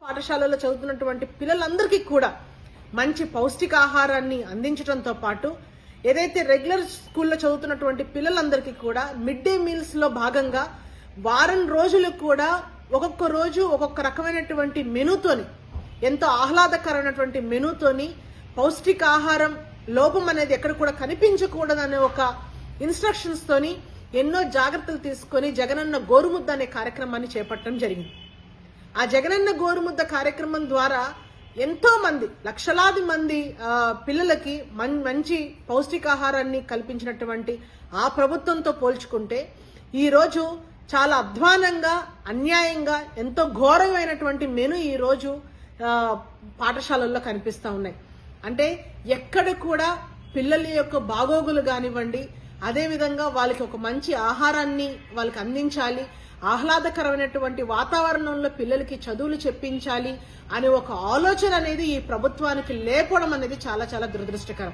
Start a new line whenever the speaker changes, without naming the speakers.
పాఠశాలలో చదువుతున్నటువంటి పిల్లలందరికీ కూడా మంచి పౌష్టికాహారాన్ని అందించడంతో పాటు ఏదైతే రెగ్యులర్ స్కూల్లో చదువుతున్నటువంటి పిల్లలందరికీ కూడా మిడ్ డే మీల్స్ లో భాగంగా వారం రోజులు కూడా ఒక్కొక్క రోజు ఒక్కొక్క రకమైనటువంటి మెనూతోని ఎంతో ఆహ్లాదకరమైనటువంటి మెనూతోని పౌష్టికాహారం లోపం అనేది ఎక్కడ కూడా కనిపించకూడదనే ఒక ఇన్స్ట్రక్షన్స్ తోని ఎన్నో జాగ్రత్తలు తీసుకొని జగనన్న గోరుముద్ద అనే కార్యక్రమాన్ని చేపట్టడం జరిగింది. ఆ జగనన్న గోరుముద్ద కార్యక్రమం ద్వారా ఎంతో మంది లక్షలాది మంది పిల్లలకి మంచి పౌష్టికాహారాన్ని కల్పించినటువంటి ఆ ప్రభుత్వంతో పోల్చుకుంటే ఈ రోజు చాలా అధ్వానంగా అన్యాయంగా ఎంతో ఘోరమైనటువంటి మెను ఈ రోజు పాఠశాలల్లో కనిపిస్తా ఉన్నాయి. అంటే ఎక్కడ కూడా పిల్లల యొక్క బాగోగులు కానివ్వండి, అదేవిధంగా వాళ్ళకి ఒక మంచి ఆహారాన్ని వాళ్ళకి అందించాలి, ఆహ్లాదకరమైనటువంటి వాతావరణంలో పిల్లలకి చదువులు చెప్పించాలి అనే ఒక ఆలోచన అనేది ఈ ప్రభుత్వానికి లేకపోవడం అనేది చాలా చాలా దురదృష్టకరం.